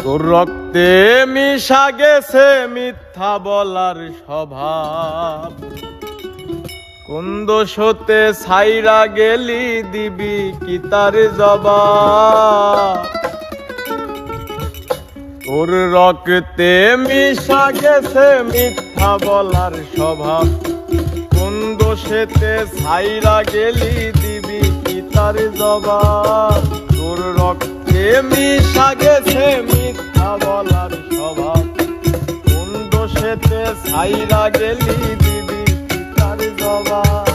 তোর রক্তে মিশা গেছে মিথ্যা বলার স্বভাব। কোন দোষতে ছাইরা গেলি দিবি কি তার জবাব। তোর রক্তে মিশা গেছে মিথ্যা বলার স্বভাব। কোন দোষেতে ছাইরা গেলি দিবি কি তার জবাব। তোর রক্তে মিশা গেছে মিথ্যা বলার স্বভাব। কোন দোষেতে ছাইরা গেলি দিবি কি তার জবাব।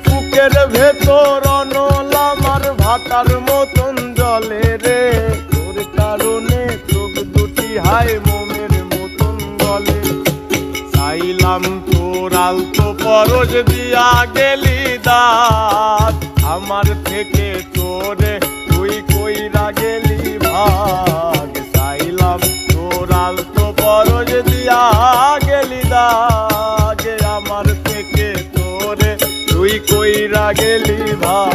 বুকের ভেতর অনল আমার ভাটার মতন জলে রে। তোর কারণে চোখ দুটি হায় মোমের মতন গলে। চাইলাম তোর আলতো পরশ দিয়া গেলি দাঁত। আমার থেকে তোরে তুই কইরা গেলি ভাগ। চাইলাম তোর আলতো পরশ দিয়া গেলি দাগ। আমার থেকে তোরে তুই কইরা গেলি ভাগ।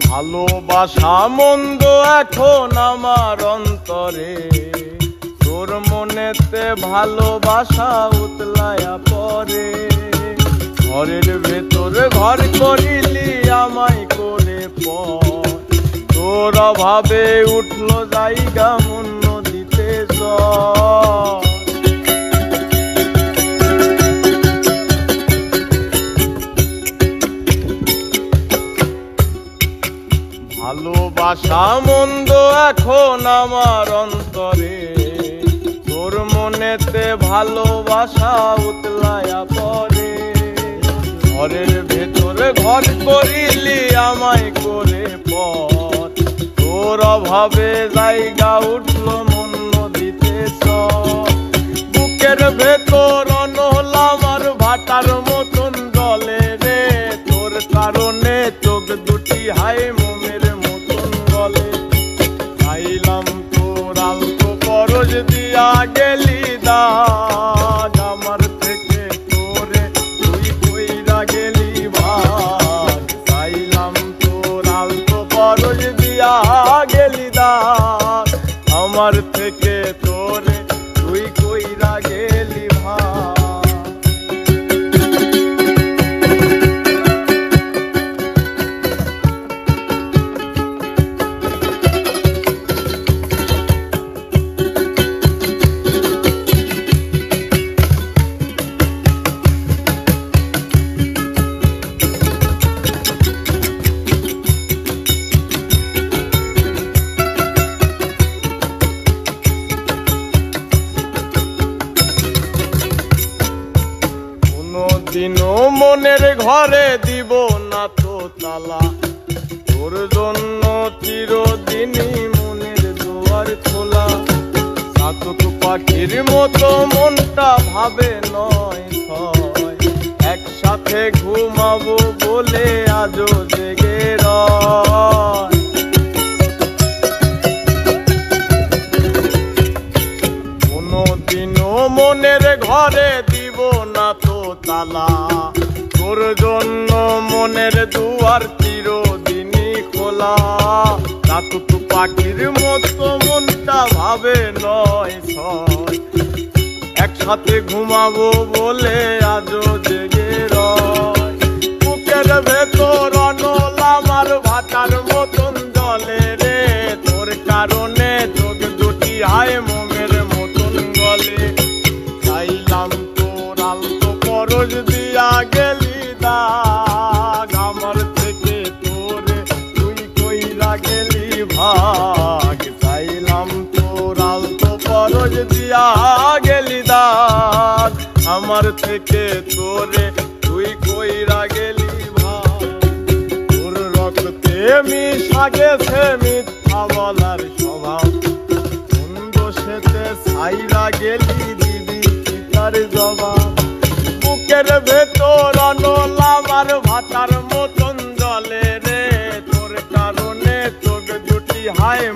ভালোবাসা মন্দ এখন আমার অন্তরে। তোর মনেতে ভালোবাসা উতলায়া পরে। ঘরের ভেতরে ঘর করিলি আমায় করে পর। তোর অভাবে উঠলো জায়গা মন নদীতে জল। ভালোবাসা মন্দ এখন আমার অন্তরে। তোর মনেতে ভালোবাসা উতলায়া পরে। ঘরের ভেতরে ঘর করিলি আমায় করে পর। তোর অভাবে জায়গা উঠলো মন নদীতে চল। বুকের ভেতর অনল আমার ভাটার মতন জলে রে। তোর কারণে চোখ দুটি হায় মোমের মতন গলে। চাইলাম তোর আলতো পরশ দিয়া গেলি দাগ। আমার থেকে তোরে তুই কইরা গেলি ভাগ। চাইলাম তোর আলতো পরশ দিয়া গেলি দাগ। আমার থেকে তোরে তুই কইরা গেলি ভাগ। দিনও মনের ঘরে দিব না তো তালা। তোর জন্য চিরদিনই মনের দুয়ার খোলা। চাতক পাখির মতো মনটা ভাবে নয় ছয়। একসাথে ঘুমাবো বলে আজও জেগে রয়। কোনদিনও মনের ঘরে দিব না তো তালা। তোর জন্য মনের দুয়ার চিরদিনই খোলা। চাতক পাখির মতো মনটা ভাবে নয় ছয়। একসাথে ঘুমাবো বলে আজও জেগে রয়। বুকের ভেতর অনল আমার ভাটার মতন জলে রে। তোর কারণে চোখ দুটি হায় মোমের মতন গলে। চাইলাম তোর আলতো পরশ দিয়া গেলি দাগ। আমার থেকে তোরে তুই কইরা গেলি ভাগ। চাইলাম তোর আলতো পরশ দিয়া গেলি দাগ। আমার থেকে তোরে তুই কইরা গেলি ভাগ। তোর রক্তে মিশা গেছে মিথ্যা বলার স্বভাব। হাইরা গেলি দিবি কি তার জবাব বুকের ভেতর অনলামার ভাতার মতন জলে রে তোর কারণে চোখ দুটি হায়